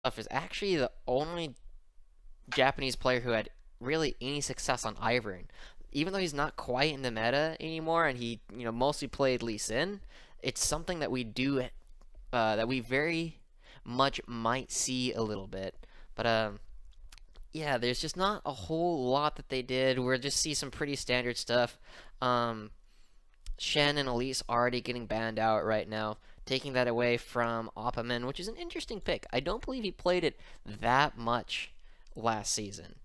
stuff is actually the only Japanese player who had really any success on Ivern. Even though he's not quite in the meta anymore, and he mostly played Lee Sin, it's something that we do that we very much might see a little bit. But yeah, there's just not a whole lot that they did. We'll just see some pretty standard stuff. Um, Shen and Elise already getting banned out right now, taking that away from Oppaman, which is an interesting pick. I don't believe he played it that much last season.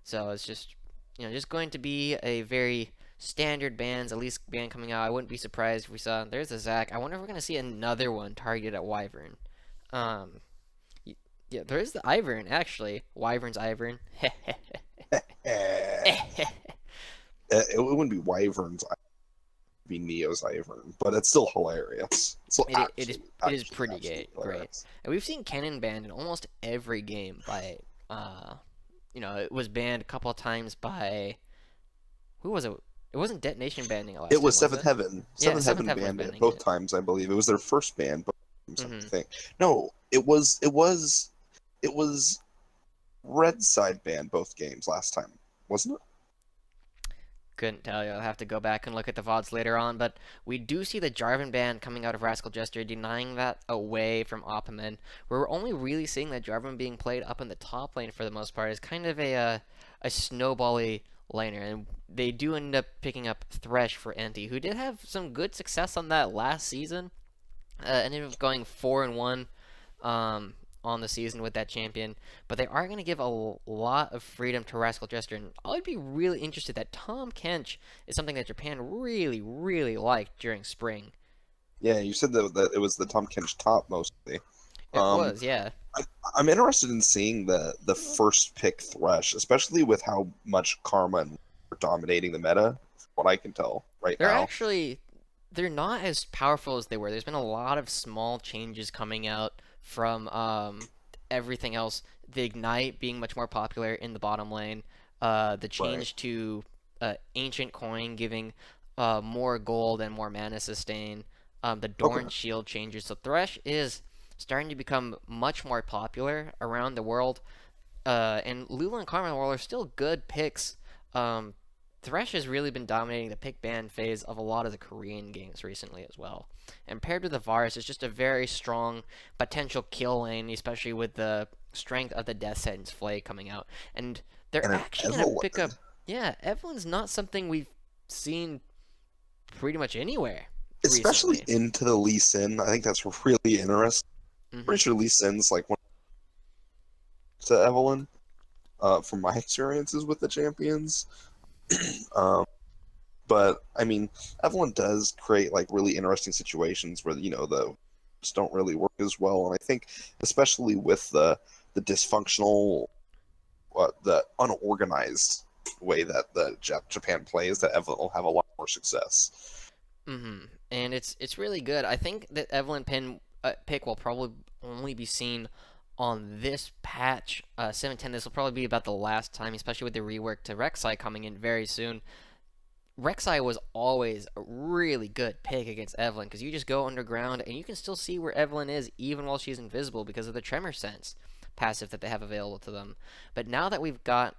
So it's just, just going to be a very standard bans, at least ban coming out. I wouldn't be surprised if we saw, there's a Zac. I wonder if we're going to see another one targeted at Wyvern. Um, yeah, there is the Ivern, actually. Wyvern's Ivern. Eh, it wouldn't be Wyvern's, it'd be Neo's Ivern, but it's still hilarious. It's still It is pretty absolutely great. hilarious. And we've seen Kennen banned in almost every game by, it was banned a couple of times by, who was it? It wasn't Detonation banning it last It time, was was Seventh it? Heaven. Yeah, Seventh Seventh Heaven Heaven was banned it banning both it. times, I believe. It was their first ban, both times, I hmm think. No, it was Red Side ban both games last time, wasn't it? Couldn't tell you. I'll have to go back and look at the VODs later on, but we do see the Jarvan ban coming out of Rascal Jester, denying that away from Oppaman. We're only really seeing that Jarvan being played up in the top lane for the most part. Is kind of a snowbally laner, and they do end up picking up Thresh for Anti, who did have some good success on that last season. Ended up going 4-1 um, on the season with that champion, but they are going to give a lot of freedom to Rascal Jester, and I'd be really interested that Tom Kench is something that Japan really, really liked during spring. Yeah, you said that it was the Tom Kench top mostly. It Um, was, yeah. I, I'm interested in seeing the first pick Thresh, especially with how much Karma and are dominating the meta, from what I can tell right They're now. actually they're not as powerful as they were. There's been a lot of small changes coming out from everything else. The Ignite being much more popular in the bottom lane. The Right. change to Ancient Coin giving more gold and more mana sustain. The Okay. Dorn Shield changes. So Thresh is starting to become much more popular around the world. And Lula and Karma while are still good picks, um, Thresh has really been dominating the pick ban phase of a lot of the Korean games recently as well. And paired with the Varus, it's just a very strong potential kill lane, especially with the strength of the Death Sentence Flay coming out. And they're And an actually going to pick Evelyn. up. Yeah, Evelyn's not something we've seen pretty much anywhere Especially recently. into the Lee Sin. I think that's really interesting. hmm Pretty sure Lee Sin's like one to Evelyn, from my experiences with the champions. Um, but I mean, Evelyn does create like really interesting situations where the just don't really work as well, and I think especially with the dysfunctional, the unorganized way that the Japan plays, that Evelyn will have a lot more success. And it's really good. I think that Evelyn pick will probably only be seen on this patch 710. This will probably be about the last time, especially with the rework to Rek'Sai coming in very soon. Rek'Sai was always a really good pick against Evelyn because you just go underground and you can still see where Evelyn is even while she's invisible because of the Tremor Sense passive that they have available to them. But now that we've got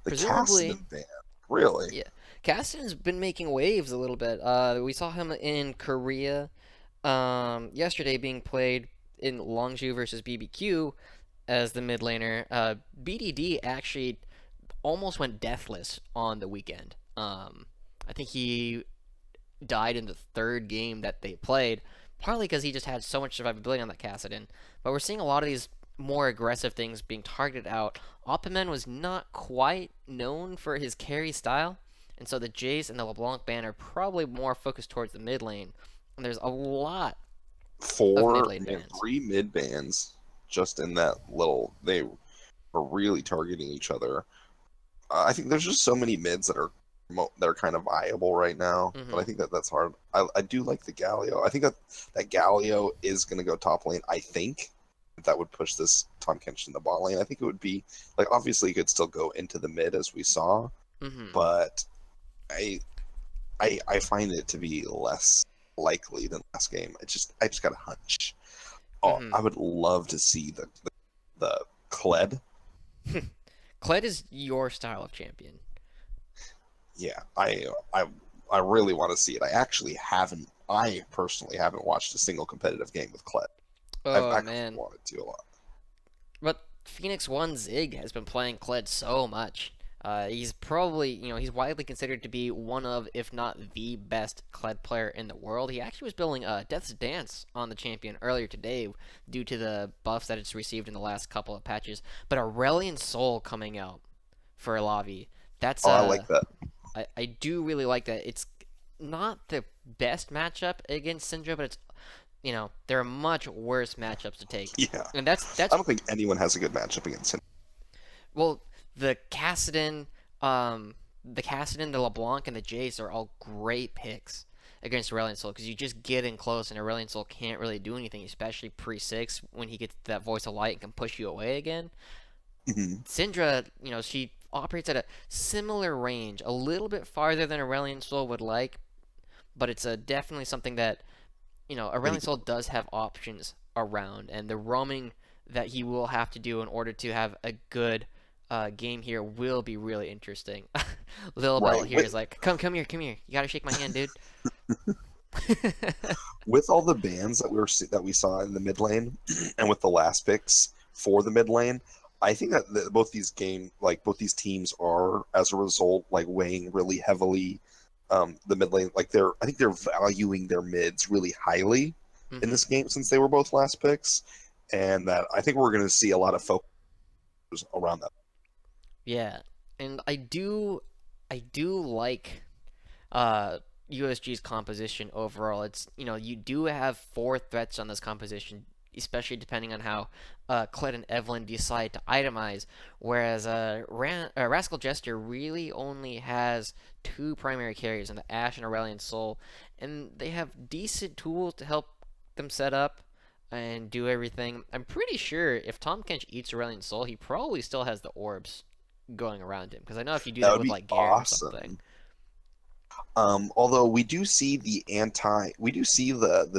The presumably, Cassidy band, really? yeah, Cassidy's been making waves a little bit. We saw him in Korea yesterday being played in Longzhu versus BBQ as the mid laner. BDD actually almost went deathless on the weekend. I think he died in the third game that they played, partly because he just had so much survivability on that Kassadin. But we're seeing a lot of these more aggressive things being targeted out. Oppaman was not quite known for his carry style, and so the Jace and the LeBlanc ban are probably more focused towards the mid lane. And there's a lot of mid Four, lane man, bans. three mid bands just in that little. They were really targeting each other. I think there's just so many mids that are kind of viable right now, but hmm I think that's hard. I do like the Galio. I think that Galio is going to go top lane. I think that would push this Tom Kench in the bot lane. I think it would be like, obviously it could still go into the mid as we saw, hmm but I I find it to be less likely than last game. I just got a hunch. Oh, Hmm. I would love to see the Kled. Kled is your style of champion. Yeah, I really want to see it. I actually haven't. I personally haven't watched a single competitive game with Kled. I've Oh actually man. wanted to a lot. But Phoenix One Zig has been playing Kled so much. He's probably, he's widely considered to be one of, if not the best Kled player in the world. He actually was building Death's Dance on the champion earlier today due to the buffs that it's received in the last couple of patches. But Aurelion Sol coming out for Lavi, that's Oh, I like that. I do really like that. It's not the best matchup against Syndra, but it's there are much worse matchups to take, Yeah, and that's I that's don't think anyone has a good matchup against him. well, the Kassadin, the Kassadin, the LeBlanc, and the Jace are all great picks against Aurelion Sol because you just get in close, and Aurelion Sol can't really do anything, especially pre-6 when he gets that voice of light and can push you away again. Mhm. Syndra, she operates at a similar range, a little bit farther than Aurelion Sol would like, but it's definitely something that Pretty Aurelion good. Sol does have options around, and the roaming that he will have to do in order to have a good game here will be really interesting. Lil Right. Belt here is like, come here, come here. You gotta shake my hand, dude. With all the bans that we saw in the mid lane, and with the last picks for the mid lane, I think that both these teams are as a result like weighing really heavily the mid lane. Like I think they're valuing their mids really highly in Hmm. this game since they were both last picks, and that I think we're going to see a lot of focus around that. Yeah, and I do like uh, USG's composition overall. It's you do have four threats on this composition, especially depending on how Kled and Evelyn decide to itemize. Whereas Rascal Jester really only has two primary carriers, in the Ashe and Aurelion Soul, and they have decent tools to help them set up and do everything. I'm pretty sure if Tom Kench eats Aurelion Soul, he probably still has the orbs going around him. Because I know if you do That that would with be like Garen or something. awesome. Although we do see the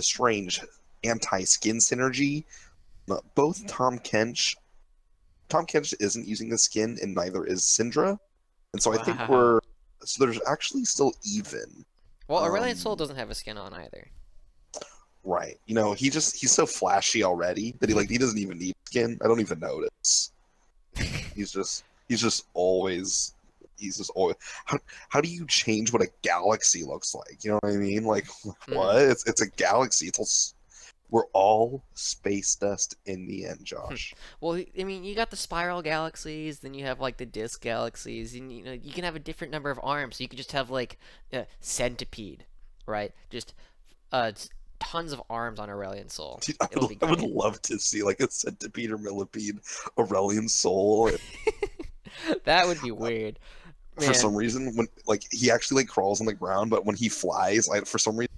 strange anti skin synergy. Both Tom Kench isn't using the skin, and neither is Syndra, and so I think Wow. there's actually still even. Well, Aurelion Soul Um, doesn't have a skin on either. right, he's so flashy already that he doesn't even need skin. I don't even notice. He's just always. How do you change what a galaxy looks like? You know what I mean? Like what? Hmm. It's a galaxy. We're all space dust in the end, Josh. Well, I mean, you got the spiral galaxies, then you have like the disc galaxies, and you can have a different number of arms. So you could just have like a centipede, right? Just tons of arms on Aurelion Soul. Dude, It'll be I would great. love to see like a centipede or millipede, Aurelian Soul. That would be weird, For man. some reason, when like he actually like crawls on the ground, but when he flies, for some reason,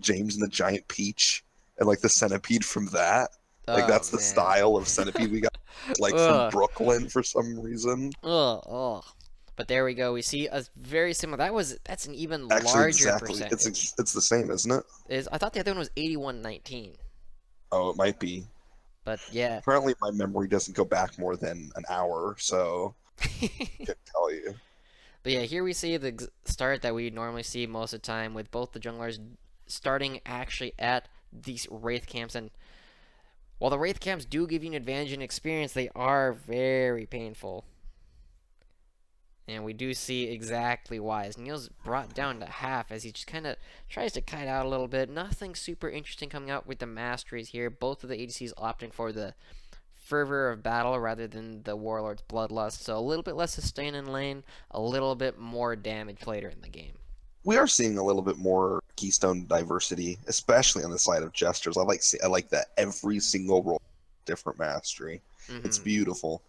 James and the giant peach and like the centipede from that, like Oh that's the man. style of centipede we got, like from Ugh. Brooklyn for some reason. Ugh. Ugh. But there we go. We see a very similar. That's an even Actually, larger exactly, percentage. it's the same, isn't it? Is I thought the other one was 81-19. Oh, it might be. But yeah. Apparently, my memory doesn't go back more than an hour, so I But can't tell you. yeah, here we see the start that we normally see most of the time with both the junglers starting actually at these Wraith camps. And while the Wraith camps do give you an advantage in experience, they are very painful. And we do see exactly why. As Neil's brought down to half as he just kind of tries to kite out a little bit. Nothing super interesting coming out with the masteries here. Both of the ADCs opting for the fervor of battle rather than the warlord's bloodlust. So a little bit less sustain in lane, a little bit more damage later in the game. We are seeing a little bit more keystone diversity, especially on the side of gestures. I like that every single role different mastery. It's Hmm. beautiful.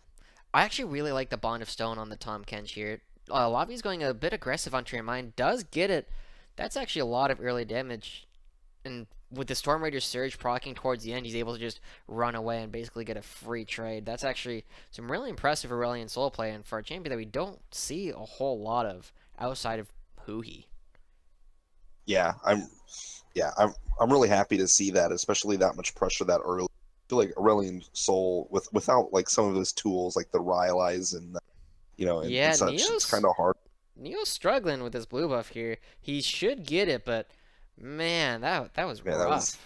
I actually really like the Bond of Stone on the Tom Kench here. Lobby's going a bit aggressive on Your Mind. Does get it. That's actually a lot of early damage. And with the Storm Raider Surge proccing towards the end, he's able to just run away and basically get a free trade. That's actually some really impressive Aurelion Soul play, and for a champion that we don't see a whole lot of outside of Huhi. Yeah, Yeah, I'm really happy to see that, especially that much pressure that early. I feel like Aurelian Sol without like some of his tools like the Rylai's and and Yeah, such, it's kind of hard. Neo's struggling with this blue buff here. He should get it, but man, that was Man, that was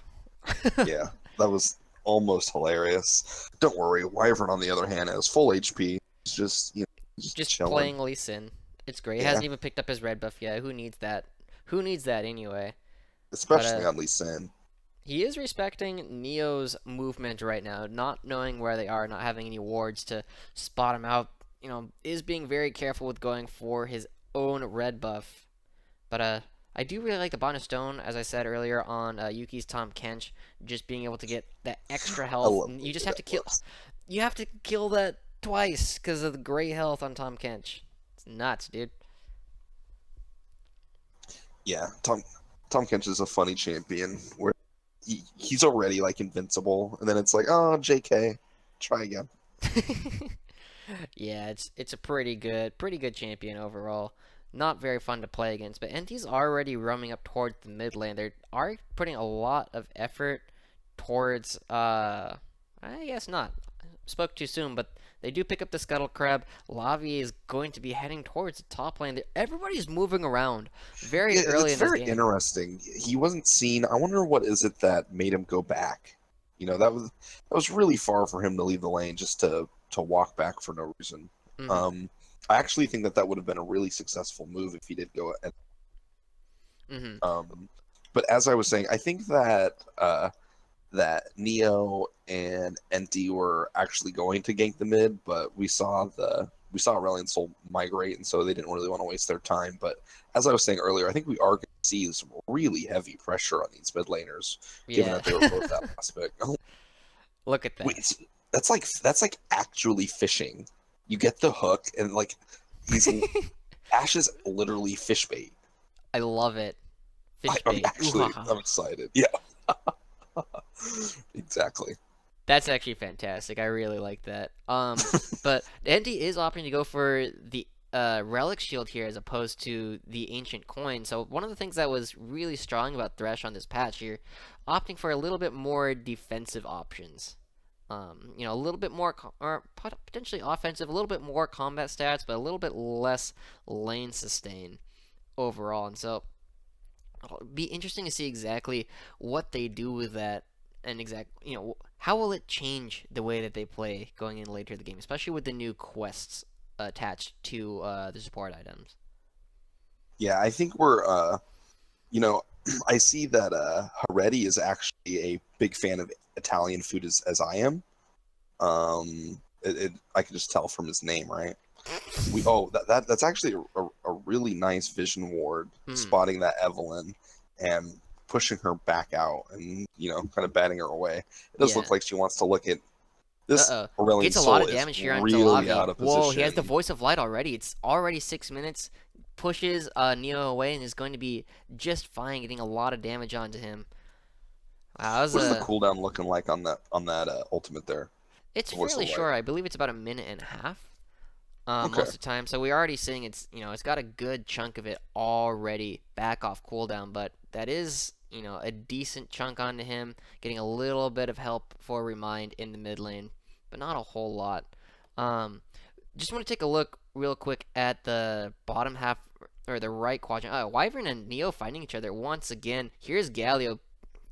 rough. yeah, that was almost hilarious. Don't worry, Wyvern on the other hand has full HP. He's just just Just chilling. playing Lee Sin. It's great. He Yeah, hasn't even picked up his red buff yet. Who needs that? Who needs that anyway? But especially on Lee Sin. he is respecting Neo's movement right now, not knowing where they are, not having any wards to spot him out. Is being very careful with going for his own red buff. But I do really like the Bond of Stone, as I said earlier on Yuki's Tom Kench, just being able to get that extra I health. love And the you just way have that to kill. looks. You have to kill that twice because of the great health on Tom Kench. It's nuts, dude. Yeah, Tom Kench is a funny champion where he's already like invincible, and then it's like, oh, JK, try again. Yeah, it's a pretty good champion overall. Not very fun to play against, but NT's already roaming up towards the mid lane. They are putting a lot of effort towards I guess not. Spoke too soon, but they do pick up the Scuttle Crab. Lavi is going to be heading towards the top lane. Everybody's moving around Yeah, very early it's in this very game. interesting. He wasn't seen. I wonder what is it that made him go back. That was really far for him to leave the lane just to walk back for no reason. Hmm. Um, I actually think that would have been a really successful move if he did go. Hmm. Um, but as I was saying, I think that Neo and Enti were actually going to gank the mid, but we saw Aurelion Sol migrate, and so they didn't really want to waste their time. But as I was saying earlier, I think we are going to see some really heavy pressure on these mid laners, given Yeah. that they were both that last pick. Oh, Look at that. wait, that's like actually fishing. You get the hook, and like he's Ash is literally fish bait. I love it. Fish I'm bait. Ooh, ha, actually ha. I'm excited. Yeah, exactly. That's actually fantastic. I really like that. But Andy is opting to go for the relic shield here as opposed to the ancient coin. So one of the things that was really strong about Thresh on this patch here, opting for a little bit more defensive options. A little bit more or potentially offensive, a little bit more combat stats, but a little bit less lane sustain overall. And so it'll be interesting to see exactly what they do with that and how will it change the way that they play going in later in the game, especially with the new quests attached to the support items. Yeah, I think we're you know, I see that Heretti is actually a big fan of Italian food as I am. I can just tell from his name, right? That's actually a really nice vision ward, Hmm. spotting that Evelyn and pushing her back out and kind of batting her away. It does Yeah. look like she wants to look at this. Uh-oh. Aurelion Gets a lot Sol of is damage here onto really Lavi. out of Whoa, he has the position. voice of light already. It's already 6 minutes. Pushes Neo away and is going to be just fine, getting a lot of damage onto him. Wow, that was What is the a cooldown looking like on that ultimate there? it's The voice fairly of light. short. I believe it's about a minute and a half. Okay. Most of the time. So we're already seeing it's got a good chunk of it already back off cooldown, but that is a decent chunk onto him, getting a little bit of help for Remind in the mid lane, but not a whole lot. Um, just want to take a look real quick at the bottom half or the right quadrant. Wyvern and Neo fighting each other once again. Here's Galio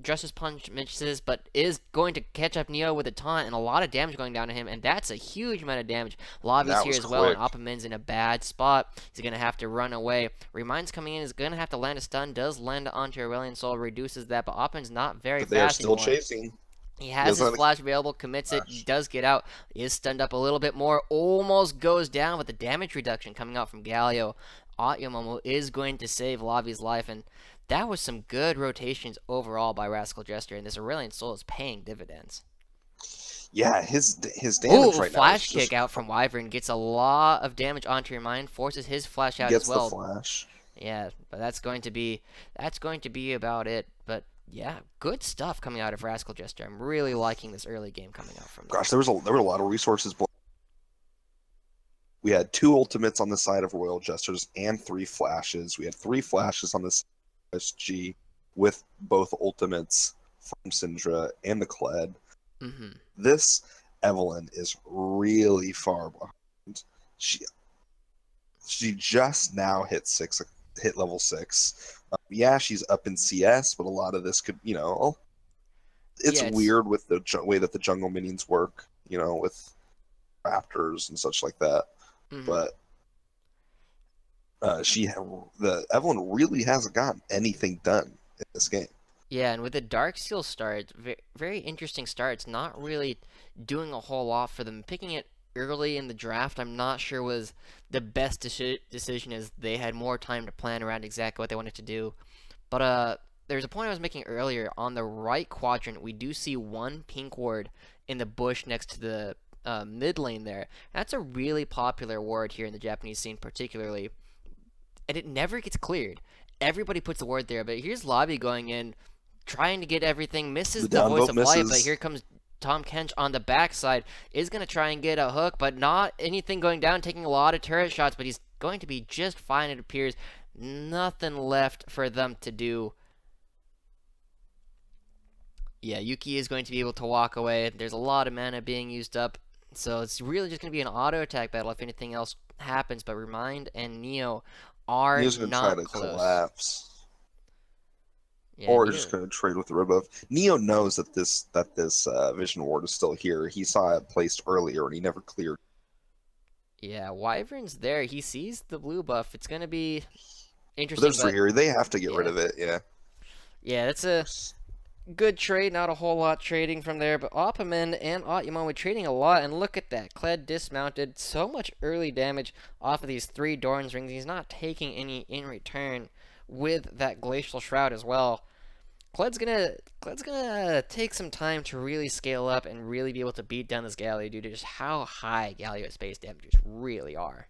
just as punch misses, but is going to catch up Neo with a taunt and a lot of damage going down to him, and that's a huge amount of damage. And Lavi's that here was as well, and quick. Opperman's in a bad spot. He's going to have to run away. Reminds coming in is going to have to land a stun, does land onto Aurelion Soul, reduces that, but Opperman's not very But they are fast still anymore. chasing. He He has doesn't his have the flash available, commits it, flash. does get out. He is stunned up a little bit more, almost goes down with the damage reduction coming out from Galio. Atyomomo is going to save Lavi's life, and that was some good rotations overall by Rascal Jester, and this Aurelion Soul is paying dividends. Yeah, his damage Ooh, right now is flash kick just out from Wyvern gets a lot of damage onto your mind, forces his flash he out as gets the well. flash. Yeah, but that's going to be about it. But yeah, good stuff coming out of Rascal Jester. I'm really liking this early game coming out from them. Gosh, there were a lot of resources. We had two ultimates on the side of Royal Jesters and three flashes. We had three flashes on the side of SG. with both ultimates from Syndra and the Kled. Hmm. This Evelyn is really far behind. She she just now hit level 6. Yeah, she's up in CS, but a lot of this could, it's Yeah, it's weird with the way that the jungle minions work, with raptors and such like that. hmm But the Evelyn really hasn't gotten anything done in this game. yeah, and with the Dark Seal start, very interesting start. It's not really doing a whole lot for them. Picking it early in the draft, I'm not sure was the best decision, as they had more time to plan around exactly what they wanted to do. But there's a point I was making earlier. On the right quadrant, we do see one pink ward in the bush next to the mid lane there. That's a really popular ward here in the Japanese scene, particularly, and it never gets cleared. Everybody puts a ward there, but here's Lobby going in, trying to get everything, misses The the Voice downvote of Light, but misses. here comes Tom Kench on the backside, is going to try and get a hook, but not anything going down, taking a lot of turret shots, but he's going to be just fine, it appears. Nothing left for them to do. Yeah, Yuki is going to be able to walk away. There's a lot of mana being used up, so it's really just going to be an auto attack battle if anything else happens, but Remind and Neo are Neo's going to try not to close. collapse, Yeah, or just Neo. going to trade with the red buff. Neo knows that this Vision Ward is still here. He saw it placed earlier, and he never cleared. Yeah, Wyvern's there. He sees the blue buff. It's gonna be But interesting, there's three but here. They have to get rid yeah, of it. Yeah. yeah, that's a good trade. Not a whole lot trading from there, but Opperman and Otyaman trading a lot. And look at that, Kled dismounted. So much early damage off of these 3 Doran's rings. He's not taking any in return with that Glacial Shroud as well. Kled's gonna take some time to really scale up and really be able to beat down this Galio due to just how high Galio's base damages really are.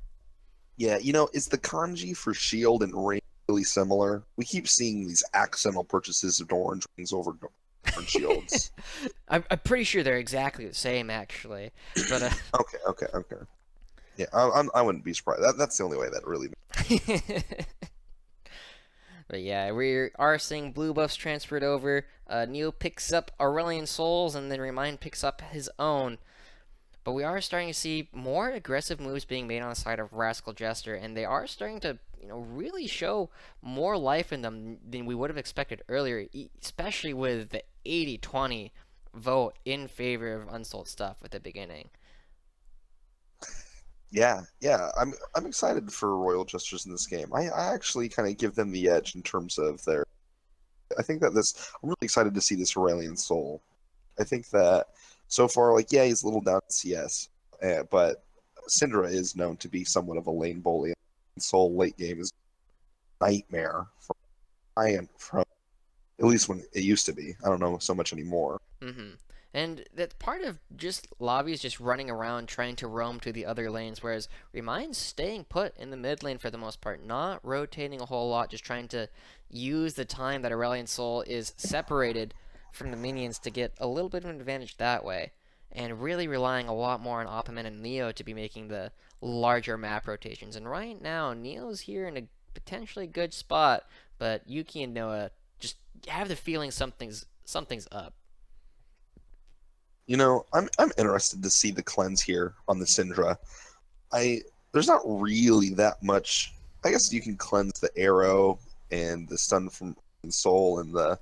Yeah, is the kanji for shield and ring really similar? We keep seeing these accidental purchases of orange rings over orange shields. I'm pretty sure they're exactly the same, actually. But Okay, okay, okay. Yeah, I wouldn't be surprised. That's the only way that really. but yeah, we are seeing blue buffs transferred over. Neo picks up Aurelian Souls, and then Remind picks up his own. But we are starting to see more aggressive moves being made on the side of Rascal Jester, and they are starting to, really show more life in them than we would have expected earlier, especially with the 80-20 vote in favor of Unsold stuff at the beginning. Yeah, yeah. I'm excited for Royal Jesters in this game. I actually kind of give them the edge in terms of their. I think that this. I'm really excited to see this Aurelian Soul. I think that so far, like, yeah, he's a little down in CS, but Syndra is known to be somewhat of a lane bully. Soul late game is a nightmare from at least when it used to be. I don't know so much anymore. Mm-hmm. And that's part of just lobbies just running around trying to roam to the other lanes, whereas Remind's staying put in the mid lane for the most part, not rotating a whole lot, just trying to use the time that Aurelion Soul is separated from the minions to get a little bit of an advantage that way. And really relying a lot more on Opperman and Neo to be making the larger map rotations. And right now, Neo's here in a potentially good spot, but Yuki and Noah just have the feeling something's up. I'm interested to see the cleanse here on the Syndra. I There's not really that much. I guess you can cleanse the arrow and the stun from Soul and the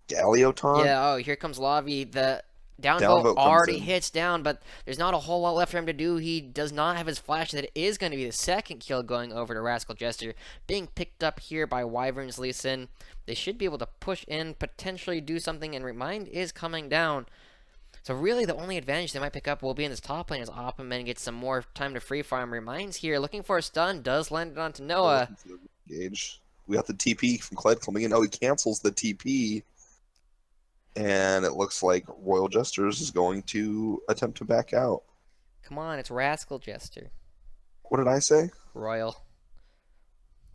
Galio taunt. Yeah, oh, here comes Lavi. The downvote Downvote comes already in. hits down, but there's not a whole lot left for him to do. He does not have his flash. That is going to be the second kill going over to Rascal Jester. Being picked up here by Wyvern's Lee Sin. They should be able to push in, potentially do something, and Remind is coming down. So really the only advantage they might pick up will be in this top lane as Opperman gets some more time to free farm. Remind's here looking for a stun, does land it onto They're Noah. looking for the gauge. We got the TP from Kled coming in. Oh, he cancels the TP. And it looks like Royal Jesters is going to attempt to back out. Come on, it's Rascal Jester. What did I say? Royal.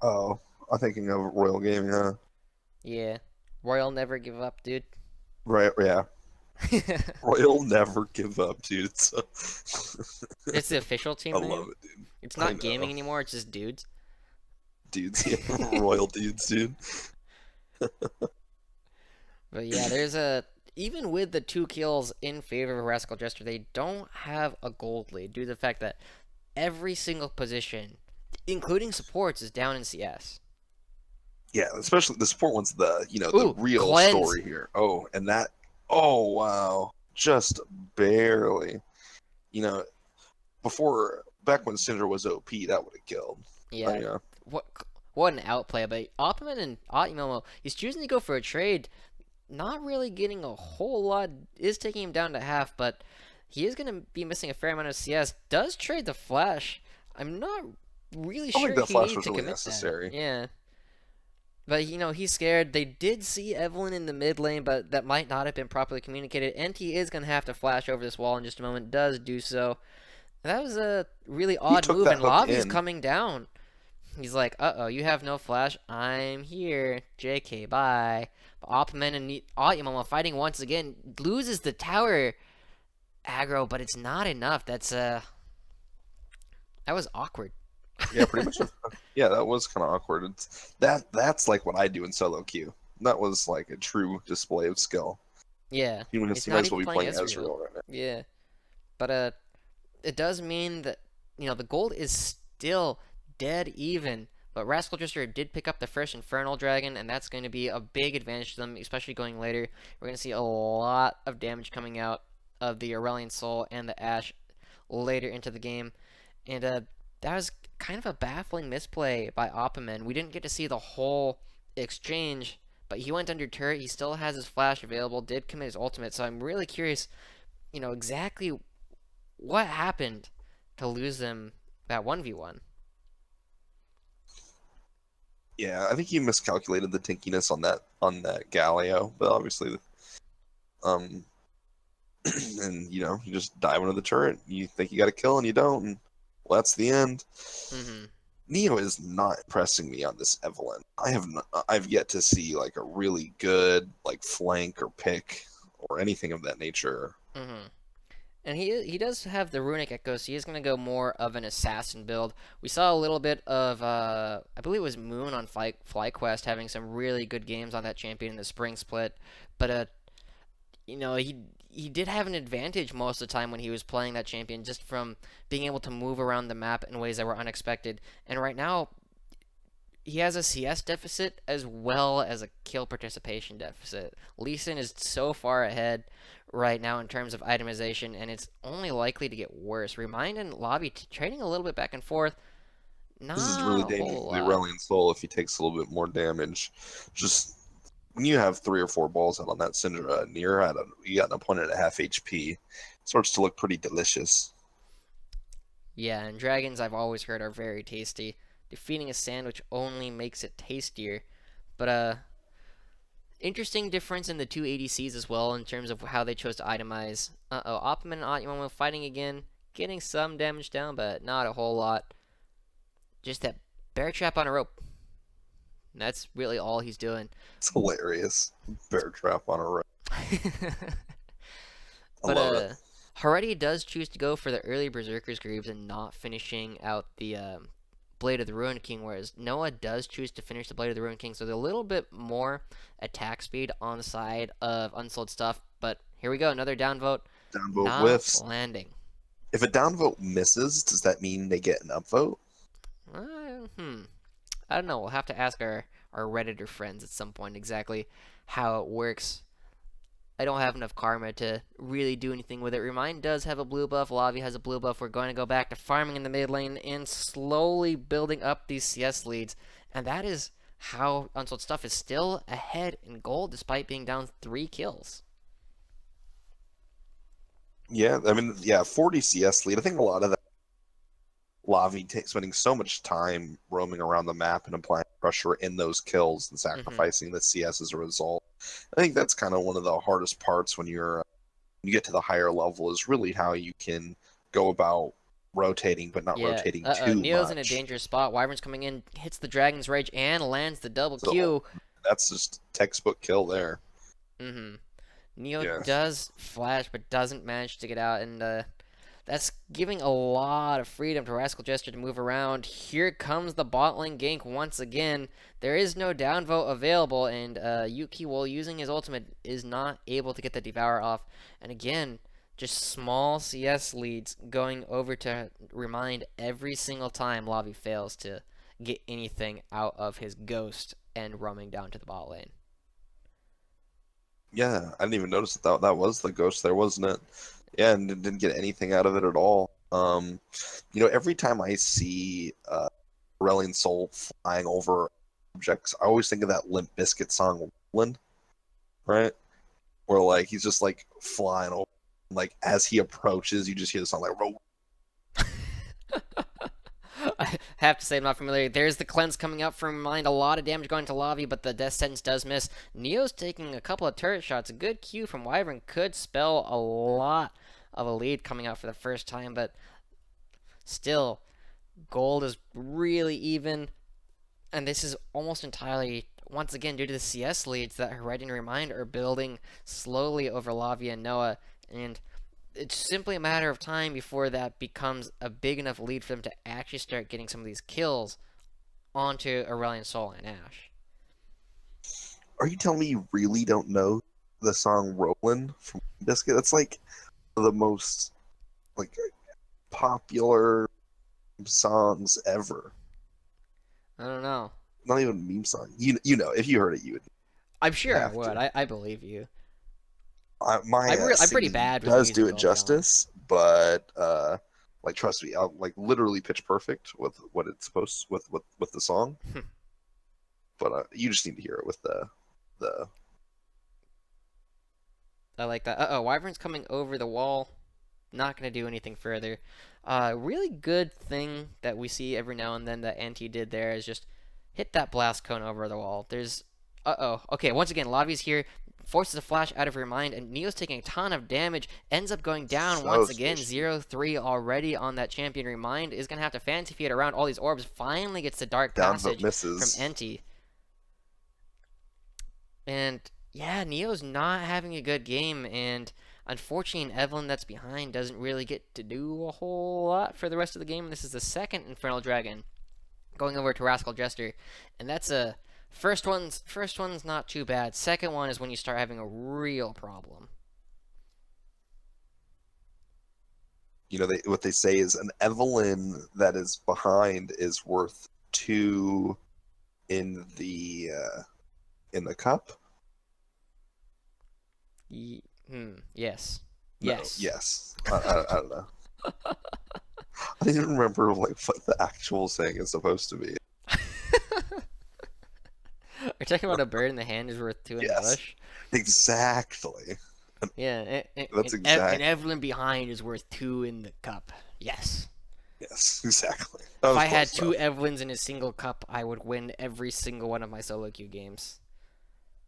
Oh, I'm thinking of Royal Gaming, huh? Yeah. Royal never give up, dude. Right, yeah. Royal never give up, dude. So It's the official I team love name. it, dude. It's I not know. gaming anymore, it's just dudes. Dudes, yeah. Royal dudes, dude. But yeah, there's a even with the 2 kills in favor of Rascal Jester, they don't have a gold lead due to the fact that every single position, including supports, is down in CS. Yeah, especially the support one's the Ooh, real cleanse. story here. Oh, and that oh wow. Just barely. You know, before back when Syndra was OP, that would have killed. Yeah, Yeah. what what an outplay. But Opperman and Otimomo, he's choosing to go for a trade. Not really getting a whole lot. Is taking him down to half, but he is going to be missing a fair amount of CS. Does trade the Flash. I'm not really I don't think sure that he flash needed was to really commit that. necessary. Yeah. But he's scared. They did see Evelyn in the mid lane, but that might not have been properly communicated. And he is going to have to flash over this wall in just a moment. Does do so. That was a really He odd took move, that and hook Lavi's in. coming down. He's like, uh-oh, you have no flash. I'm here. JK, bye. Opman and Yamama fighting once again. Loses the tower aggro, but it's not enough. That was awkward. Yeah, pretty much. Yeah, that was kind of awkward. That's like what I do in solo queue. That was like a true display of skill. Yeah. You might He's you might not as well even be playing playing Ezreal. Ezreal right now. Yeah. But it does mean that the gold is still dead even. But Rascal Jester did pick up the first Infernal Dragon, and that's going to be a big advantage to them, especially going later. We're going to see a lot of damage coming out of the Aurelion Soul and the Ashe later into the game. And that was kind of a baffling misplay by Opperman. We didn't get to see the whole exchange, but he went under turret. He still has his flash available, did commit his ultimate, so I'm really curious, exactly what happened to lose them that 1v1. Yeah, I think he miscalculated the tinkiness on that Galio, but obviously, um, and you just dive into the turret. You think you got a kill and you don't, and well, that's the end. Mm-hmm. Neo is not impressing me on this Evelyn. I've yet to see like a really good like flank or pick or anything of that nature. Mm-hmm. And he does have the runic echo, so he's gonna go more of an assassin build. We saw a little bit of I believe it was Moon on FlyQuest having some really good games on that champion in the spring split, but he did have an advantage most of the time when he was playing that champion, just from being able to move around the map in ways that were unexpected. And right now, he has a CS deficit as well as a kill participation deficit. Lee Sin is so far ahead right now in terms of itemization, and it's only likely to get worse. Remind and Lobby trading a little bit back and forth. This is Not really a dangerous whole for the lot. Aurelion Soul if he takes a little bit more damage. Just when you have 3 or 4 balls out on that Syndra and you got an opponent at half HP, it starts to look pretty delicious. Yeah, and dragons I've always heard are very tasty. Defeating a sandwich only makes it tastier. But interesting difference in the two ADCs as well in terms of how they chose to itemize. Uh-oh, Optiman and Atyomo fighting again, getting some damage down, but not a whole lot. Just that bear trap on a rope. That's really all he's doing. It's hilarious. Bear trap on a rope. I But love it. Haredi does choose to go for the early Berserker's Greaves and not finishing out the Blade of the Ruined King, whereas Noah does choose to finish the Blade of the Ruined King, so there's a little bit more attack speed on the side of Unsold stuff. But here we go, another downvote, Downvote not whiffs. landing. If a downvote misses, does that mean they get an upvote? I don't know. We'll have to ask our Redditor friends at some point exactly how it works. I don't have enough karma to really do anything with it. Remind does have a blue buff. Lavi has a blue buff. We're going to go back to farming in the mid lane and slowly building up these CS leads. And that is how Unsold Stuff is still ahead in gold despite being down 3 kills. Yeah, I mean, yeah, 40 CS lead. I think a lot of that Lavi spending so much time roaming around the map and applying pressure in those kills and Mm-hmm. sacrificing the CS as a result. I think that's kind of one of the hardest parts when you get to the higher level is really how you can go about rotating, but not Yeah. rotating Uh-oh. too Neo's in a much. dangerous spot. Wyvern's coming in, hits the Dragon's Rage, and lands the double So Q. that's just textbook kill there. Mm-hmm. Neo Yeah. does flash, but doesn't manage to get out, and That's giving a lot of freedom to Rascal Jester to move around. Here comes the bot lane gank once again. There is no downvote available, and Yuki, while using his ultimate, is not able to get the Devour off. And again, just small CS leads going over to remind every single time Lavi fails to get anything out of his ghost and roaming down to the bot lane. Yeah, I didn't even notice that was the ghost there, wasn't it? Yeah, and didn't get anything out of it at all. Every time I see Aurelion Soul flying over objects, I always think of that Limp Bizkit song, Rollin', right? Where like he's just like flying over, like as he approaches, you just hear the song like roll. I have to say I'm not familiar. There's the cleanse coming up from mind. A lot of damage going to Lavi, but the death sentence does miss. Neo's taking a couple of turret shots. A good Q from Wyvern could spell a lot of a lead coming out for the first time, but still, gold is really even, and this is almost entirely, once again, due to the CS leads that Heredity and Remind are building slowly over Lavi and Noah, and it's simply a matter of time before that becomes a big enough lead for them to actually start getting some of these kills onto Aurelion Sol and Ash. Are you telling me you really don't know the song "Rollin'" from Biscuit? That's like the most like popular songs ever. I don't know. Not even a meme song. You know, if you heard it, you would I'm sure I have would. to. I believe you. My I'm pretty singing bad with does do music, it I'll be honest. justice, but like trust me, I'll like literally pitch perfect with what it's supposed with the song. But you just need to hear it with the. I like that. Uh-oh, Wyvern's coming over the wall. Not going to do anything further. Really good thing that we see every now and then that NT did there is just hit that blast cone over the wall. There's... Uh-oh. Okay, once again, Lavi's here. Forces a flash out of her mind, and Neo's taking a ton of damage. Ends up going down So once again. squishy. 0-3 already on that champion Remind. Is going to have to fancy feed around all these orbs. Finally gets the Dark Downvote Passage from misses. NT. And yeah, Neo's not having a good game, and unfortunately, Evelyn that's behind doesn't really get to do a whole lot for the rest of the game. This is the second Infernal Dragon going over to Rascal Jester, and that's a first one's not too bad. Second one is when you start having a real problem. What they say is an Evelyn that is behind is worth two in the cup. Yes. No, Yes. yes. I don't know. I don't even remember like what the actual saying is supposed to be. Are you talking about a bird in the hand is worth two in the Yes, bush? exactly. Yeah, That's and exact. Evelyn behind is worth two in the cup. Yes. Yes, exactly. That If was I had close two enough. Evelyns in a single cup, I would win every single one of my solo queue games.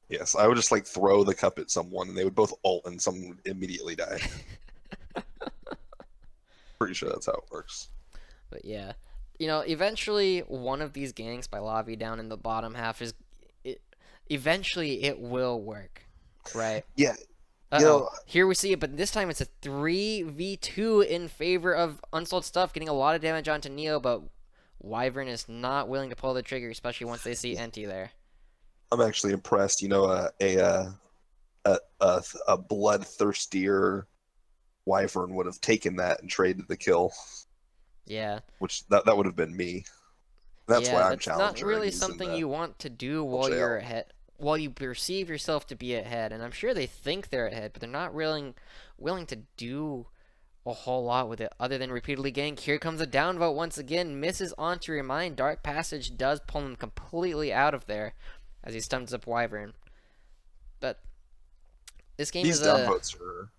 Yes, I would just like throw the cup at someone and they would both ult and someone would immediately die. Pretty sure that's how it works. But yeah, eventually one of these ganks by Lavi down in the bottom half it, eventually it will work, right? Yeah, you Uh-oh. know, Here we see it, but this time it's a 3v2 in favor of Unsold Stuff, getting a lot of damage onto Neo, but Wyvern is not willing to pull the trigger, especially once they see Enti there. I'm actually impressed. A bloodthirstier wyvern would have taken that and traded the kill, Yeah. which that would have been me. That's why Yeah, I'm that's not challenging really using something the you want to do whole while you're jail. ahead, while you perceive yourself to be ahead. And I'm sure they think they're ahead, but they're not willing to do a whole lot with it other than repeatedly gank. Here comes a downvote once again, misses on to Remind. Dark Passage does pull him completely out of there as he stuns up Wyvern. But this game These is a downvotes are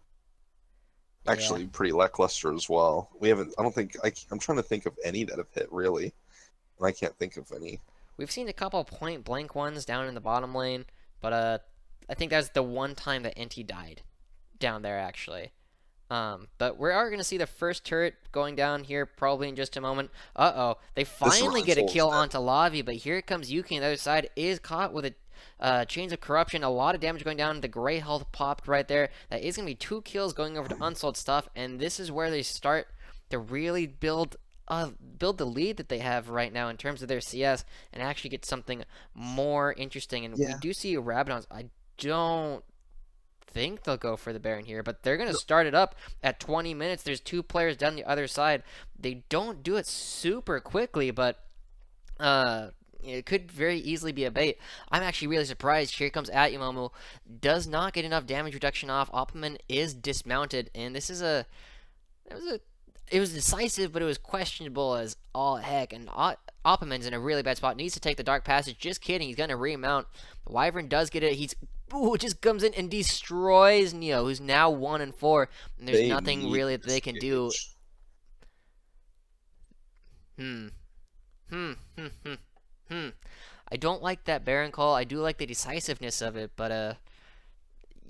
yeah. actually pretty lackluster as well. We haven't. I don't think. I'm trying to think of any that have hit really, and I can't think of any. We've seen a couple point blank ones down in the bottom lane, but I think that's the one time that NT died down there actually. But we are going to see the first turret going down here probably in just a moment. Uh-oh. They This finally run get a soul is kill dead. onto Lavi, but here comes Yuki on the other side. Is caught with a Chains of Corruption, a lot of damage going down. The Gray Health popped right there. That is going to be 2 kills going over to Unsold stuff, and this is where they start to really build the lead that they have right now in terms of their CS and actually get something more interesting. And we Yeah. do see Rabadons. I don't think they'll go for the Baron here, but they're going to start it up at 20 minutes. There's 2 players down the other side. They don't do it super quickly, but it could very easily be a bait. I'm actually really surprised. Here comes at Momo. Does not get enough damage reduction off. Opperman is dismounted, and this is a it was decisive, but it was questionable as all heck. And Opperman's in a really bad spot. Needs to take the Dark Passage. Just kidding. He's gonna remount. The Wyvern does get it. Just comes in and destroys Neo, who's now 1-4. And there's They nothing need really that they can do. disengage. Hmm. Hmm. Hmm. Hmm. Hmm. I don't like that Baron call. I do like the decisiveness of it, but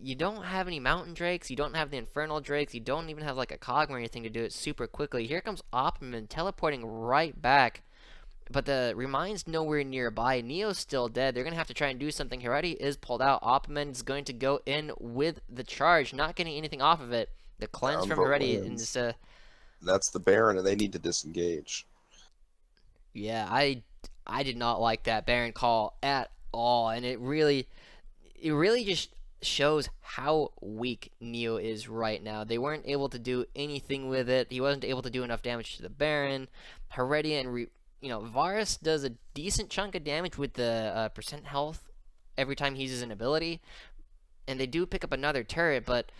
you don't have any Mountain Drakes. You don't have the Infernal Drakes. You don't even have like a Cogma or anything to do it super quickly. Here comes Opperman teleporting right back, but the Remind's nowhere nearby. Neo's still dead. They're gonna have to try and do something. Hereti is pulled out. Opperman is going to go in with the charge, not getting anything off of it. The cleanse Down from vote Hereti and wins. just That's the Baron, and they need to disengage. yeah, I did not like that Baron call at all, and it really just shows how weak Neo is right now. They weren't able to do anything with it. He wasn't able to do enough damage to the Baron. Heredia and Varus does a decent chunk of damage with the percent health every time he uses an ability, and they do pick up another turret, but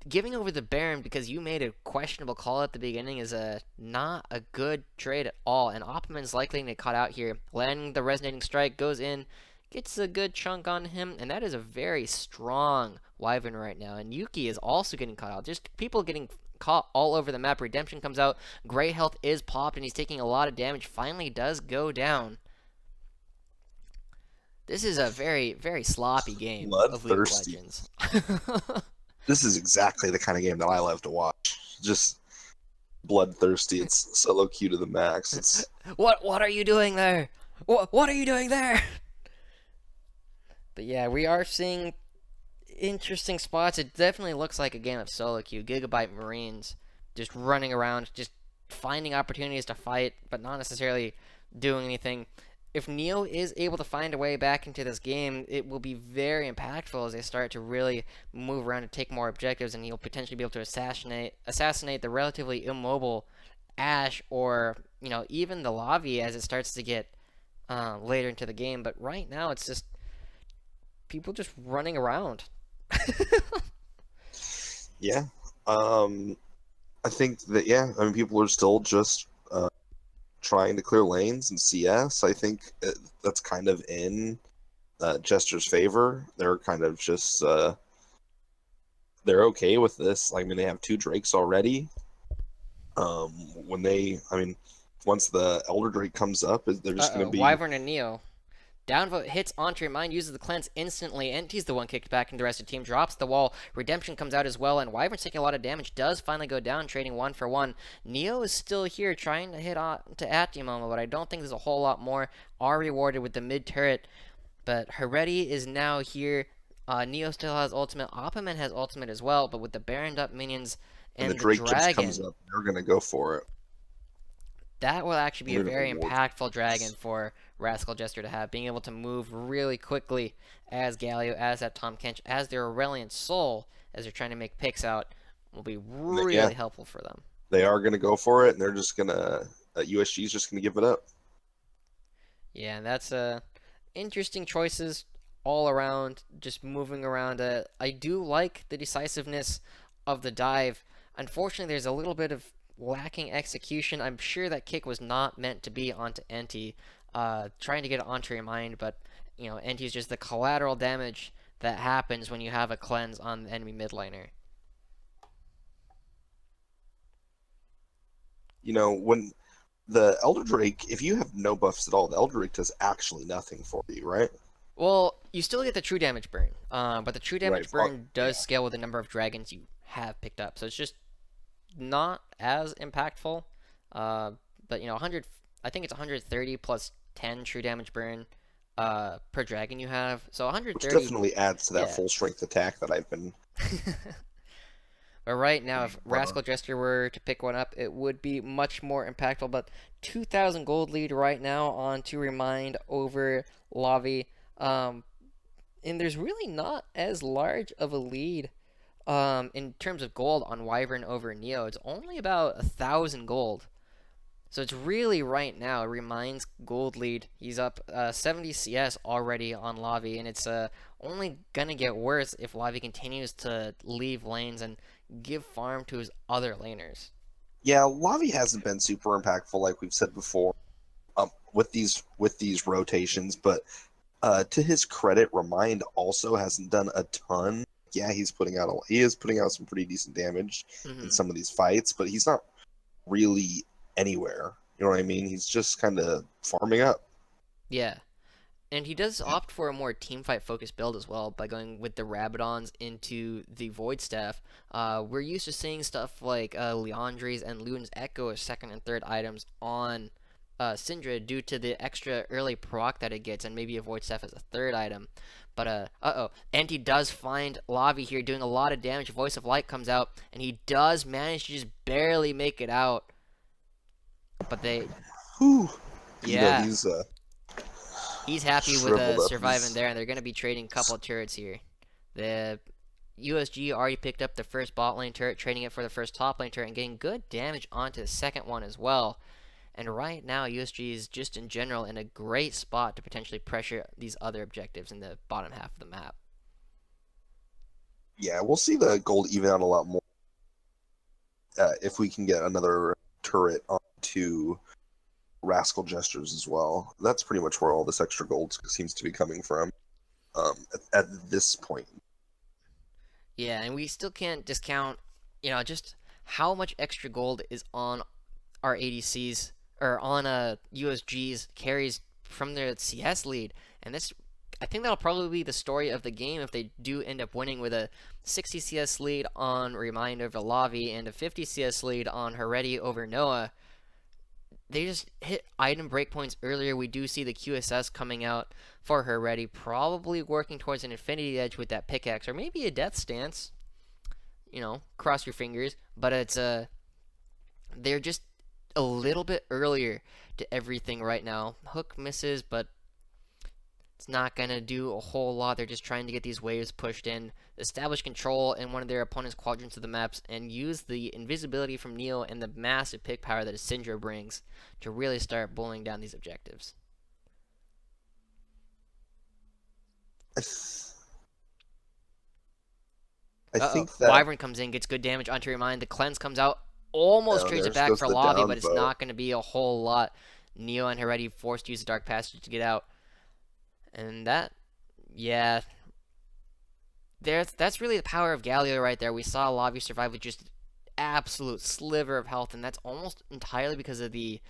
giving over the Baron because you made a questionable call at the beginning is not a good trade at all. And Opperman's likely to get caught out here. Landing the Resonating Strike, goes in, gets a good chunk on him, and that is a very strong Wyvern right now. And Yuki is also getting caught out. Just people getting caught all over the map. Redemption comes out. Gray Health is popped, and he's taking a lot of damage. Finally does go down. This is a very, very sloppy game of League of Bloodthirsty. Legends. This is exactly the kind of game that I love to watch. Just bloodthirsty. It's solo queue to the max. It's What are you doing there? What are you doing there? But yeah, we are seeing interesting spots. It definitely looks like a game of solo queue. Gigabyte Marines just running around, just finding opportunities to fight, but not necessarily doing anything. If Neo is able to find a way back into this game, it will be very impactful as they start to really move around and take more objectives, and he'll potentially be able to assassinate the relatively immobile Ash or even the Lavi as it starts to get later into the game. But right now, it's just people just running around. yeah. I think that I mean people are still just trying to clear lanes in CS. I think that's kind of in Jester's favor. They're kind of just they're okay with this. I mean, they have 2 Drakes already. I mean, once the Elder Drake comes up, they're just going to be. Wyvern and Neo. Downvote hits onto your mind, uses the cleanse instantly. Entity's the one kicked back into the rest of the team, drops the wall. Redemption comes out as well, and Wyvern's taking a lot of damage, does finally go down, trading 1 for 1. Neo is still here, trying to hit on to Atiumomo, but I don't think there's a whole lot more. Are rewarded with the mid turret, but Hereti is now here. Neo still has ultimate. Opperman has ultimate as well, but with the Baroned up minions And the and the Drake just comes dragon, up. They're going to go for it. that will actually be a They're going very to reward impactful this. dragon for Rascal Jester to have, being able to move really quickly as Galio, as that Tom Kench, as their Aurelian Soul, as they're trying to make picks out, will be really helpful for them. They are going to go for it, and they're just going to. USG is just going to give it up. Yeah, and that's interesting choices all around, just moving around. I do like the decisiveness of the dive. Unfortunately, there's a little bit of lacking execution. I'm sure that kick was not meant to be onto Enti, trying to get it onto your mind, but Enti is just the collateral damage that happens when you have a cleanse on the enemy mid laner. When the Elder Drake, if you have no buffs at all, the Elder Drake does actually nothing for you, right? Well, you still get the true damage burn, but the true damage Right. burn does scale with the number of dragons you have picked up, so it's just not as impactful. But 100, I think it's 130 plus 10 true damage burn per dragon you have. So which 130, definitely adds to that yeah. full strength attack that I've been But right now, if run on. Rascal Jester were to pick one up, it would be much more impactful. But 2,000 gold lead right now on to remind over Lavi. Um, and there's really not as large of a lead in terms of gold on Wyvern over Neo. It's only about 1,000 gold. So it's really right now reminds gold lead. He's up 70 CS already on Lavi, and it's only gonna get worse if Lavi continues to leave lanes and give farm to his other laners. Yeah, Lavi hasn't been super impactful, like we've said before, with these rotations. But to his credit, Remind also hasn't done a ton. Yeah, he is putting out some pretty decent damage in Hmm. some of these fights, but he's not really anywhere. You know what I mean? He's just kind of farming up. Yeah. And he does opt for a more teamfight focused build as well by going with the Rabadons into the Void Staff. We're used to seeing stuff like Leandre's and Luden's Echo as second and third items on Syndra due to the extra early proc that it gets, and maybe a Void Staff as a third item. But uh-oh, and he does find Lavi here doing a lot of damage. Voice of Light comes out, and he does manage to just barely make it out. But they, Whew. yeah, He's he's happy with shriveled up. surviving there, and they're going to be trading a couple of turrets here. The USG already picked up the first bot lane turret, trading it for the first top lane turret, and getting good damage onto the second one as well. And right now, USG is just in general in a great spot to potentially pressure these other objectives in the bottom half of the map. Yeah, we'll see the gold even out a lot more if we can get another turret onto Rascal Gestures as well. That's pretty much where all this extra gold seems to be coming from at this point. Yeah, and we still can't discount, just how much extra gold is on our ADCs or on USG's carries from their CS lead, and this I think that'll probably be the story of the game if they do end up winning with a 60 CS lead on Remind over Lavi and a 50 CS lead on Heretti over Noah. They just hit item breakpoints earlier. We do see the QSS coming out for Heretti, probably working towards an Infinity Edge with that pickaxe or maybe a Death Stance. Cross your fingers, but they're just a little bit earlier to everything right now. Hook misses, but it's not going to do a whole lot. They're just trying to get these waves pushed in, establish control in one of their opponent's quadrants of the maps, and use the invisibility from Neo and the massive pick power that Syndra brings to really start bullying down these objectives. I, th- I Uh-oh. think that Wyvern comes in, gets good damage onto Remind. The cleanse comes out, almost trades it there back goes for the Lavi, down but it's vote. not going to be a whole lot. Neo and Heretti forced to use the Dark Passage to get out. And that, yeah, that's really the power of Galio right there. We saw Lavi survive with just absolute sliver of health, and that's almost entirely because of the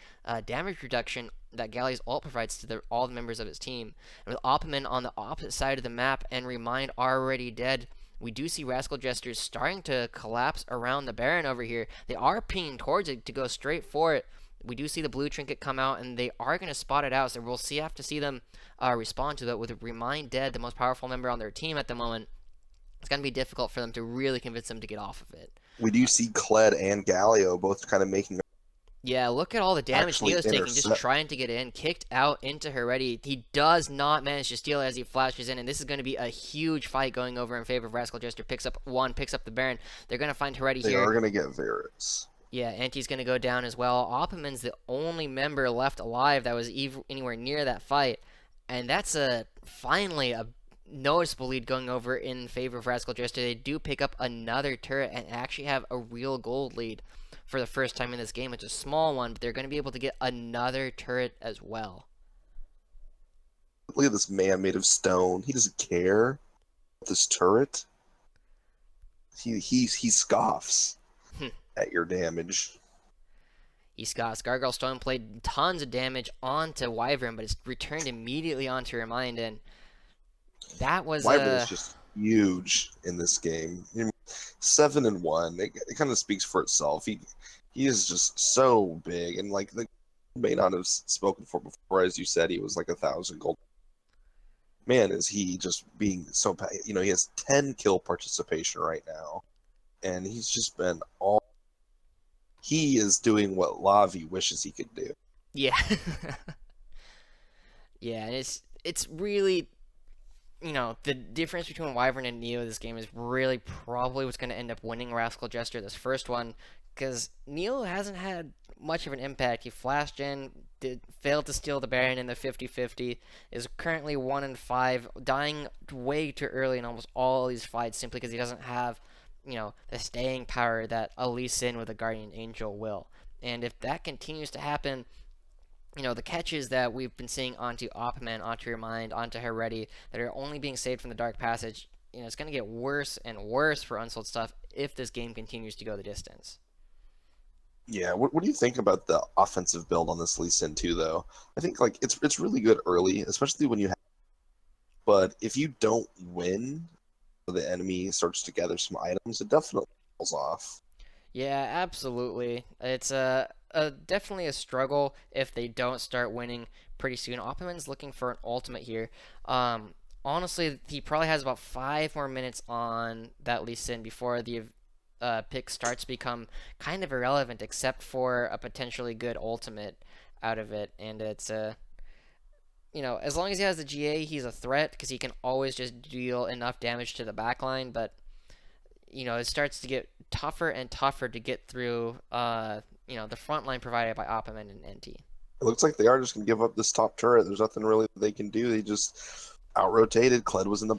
damage reduction that Galio's ult provides to all the members of his team. And with Opperman on the opposite side of the map and Remind already dead, we do see Rascal Jesters starting to collapse around the Baron over here. They are pinging towards it to go straight for it. We do see the blue trinket come out, and they are going to spot it out, so we'll have to see them respond to that. With Remind dead, the most powerful member on their team at the moment, it's going to be difficult for them to really convince them to get off of it. We do see Kled and Galio both kind of making Yeah, look at all the damage actually Neo's taking just intercept. trying to get in. Kicked out into Heretti. He does not manage to steal as he flashes in, and this is going to be a huge fight going over in favor of Rascal Jester. Picks up the Baron. They're going to find Heretti They here. are going to get Varus. Yeah, Anti's going to go down as well. Opperman's the only member left alive that was anywhere near that fight, and that's finally a noticeable lead going over in favor of Rascal Jester. They do pick up another turret and actually have a real gold lead for the first time in this game. It's a small one, but they're going to be able to get another turret as well. Look at this man made of stone. He doesn't care. This turret. He scoffs at your damage. He's got Gargoyle Stone played tons of damage onto Wyvern, but it's returned immediately onto Remind, and that was Wyvern is just huge in this game. 7-1. It kind of speaks for itself. He is just so big, and like the may not have spoken for before, as you said, he was like 1,000 gold. man, is he just being so bad. He has 10 kill participation right now, and he's just been all. He is doing what Lavi wishes he could do. Yeah. Yeah, and it's really, the difference between Wyvern and Neo this game is really probably what's going to end up winning Rascal Jester this first one, because Neo hasn't had much of an impact. He flashed in, failed to steal the Baron in the 50-50, is currently 1-5, dying way too early in almost all these fights simply because he doesn't have, the staying power that a Lee Sin with a Guardian Angel will. And if that continues to happen, the catches that we've been seeing onto Opman, onto Your Mind, onto Heretti, that are only being saved from the Dark Passage, it's going to get worse and worse for Unsold stuff if this game continues to go the distance. Yeah, what do you think about the offensive build on this Lee Sin too? Though I think like it's really good early, especially when you have. But if you don't win, the enemy starts to gather some items. It definitely falls off. Yeah, absolutely. It's definitely a struggle if they don't start winning pretty soon. Opperman's looking for an ultimate here. Um, Honestly, he probably has about 5 more minutes on that Lee Sin before the pick starts to become kind of irrelevant, except for a potentially good ultimate out of it. And it's as long as he has the GA, he's a threat because he can always just deal enough damage to the backline. But it starts to get tougher and tougher to get through, the front line provided by Opperman and NT. It looks like they are just gonna give up this top turret. There's nothing really they can do. They just out rotated. Kled was in the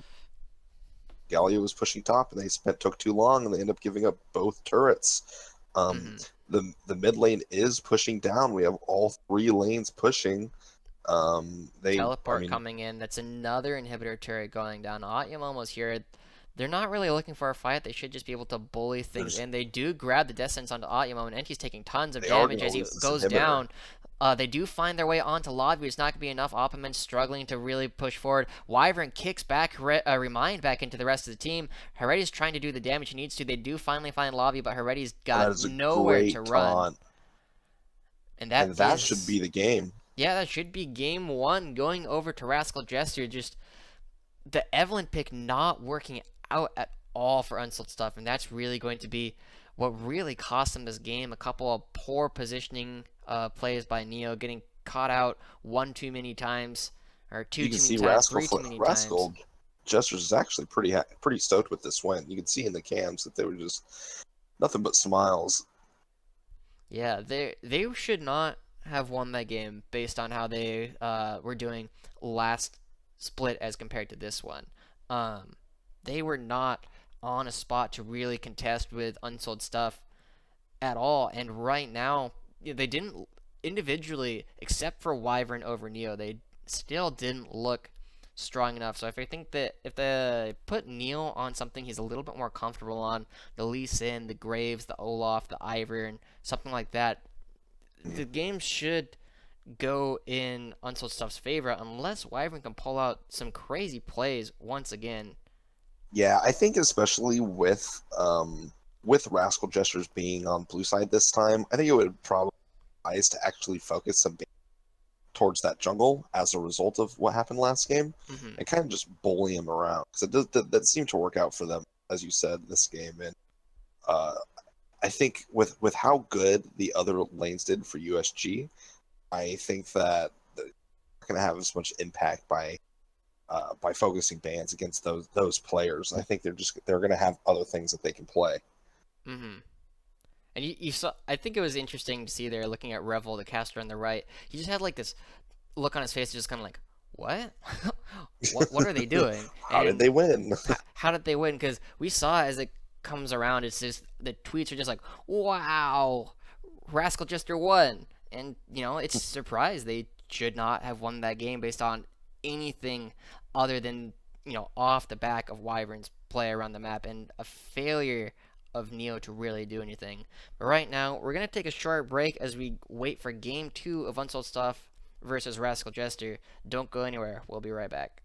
Galio was pushing top, and they took too long, and they end up giving up both turrets. Um, Mm-hmm. the mid lane is pushing down. We have all three lanes pushing. I Teleport mean, coming in. That's another inhibitor turret going down. Atyamomo's here. They're not really looking for a fight. They should just be able to bully things there's in. They do grab the distance onto Atyamo, and Enty's taking tons of they are damage gonna as he lose this goes inhibitor. down. They do find their way onto lobby. It's not going to be enough. Opperman struggling to really push forward. Wyvern kicks back, Remind back into the rest of the team. Heretti's trying to do the damage he needs to. They do finally find lobby, but Heretti's And that got is a nowhere to great run. taunt, And that and that should is, be the game. yeah, that should be game one going over to Rascal Jester. Just the Evelyn pick not working out at all for Unsold stuff, and that's really going to be what really cost them this game. A couple of poor positioning plays by Neo, getting caught out one too many times, or two You can too many see times, three too many times. Rascal Jesters is actually pretty stoked with this win. You can see in the cams that they were just nothing but smiles. Yeah, they should not have won that game based on how they were doing last split as compared to this one. Um, they were not on a spot to really contest with Unsold stuff at all. And right now, they didn't individually, except for Wyvern over Neo, they still didn't look strong enough. So if I think that if they put Neo on something he's a little bit more comfortable on, the Lee Sin, the Graves, the Olaf, the Ivern, something like that, the game should go in Unsold Stuff's favor unless Wyvern can pull out some crazy plays once again. Yeah, I think especially with Rascal Gestures being on blue side this time, I think it would probably be wise to actually focus some towards that jungle as a result of what happened last game, Hmm. and kind of just bully him around because it does that seemed to work out for them as you said this game. And uh, I think with how good the other lanes did for USG, I think that they're not going to have as much impact by focusing bans against those players. I think they're going to have other things that they can play. Hmm. And you saw, I think it was interesting to see there looking at Revel, the caster on the right. He just had like this look on his face, just kind of like, what? What are they doing? How did And they win? how did they win? Because we saw as it comes around, it's just the tweets are just like, wow, Rascal Jester won. And, it's a surprise. They should not have won that game based on anything other than, off the back of Wyvern's play around the map and a failure of Neo to really do anything. But right now, we're going to take a short break as we wait for game two of Unsold Stuff versus Rascal Jester. Don't go anywhere. We'll be right back.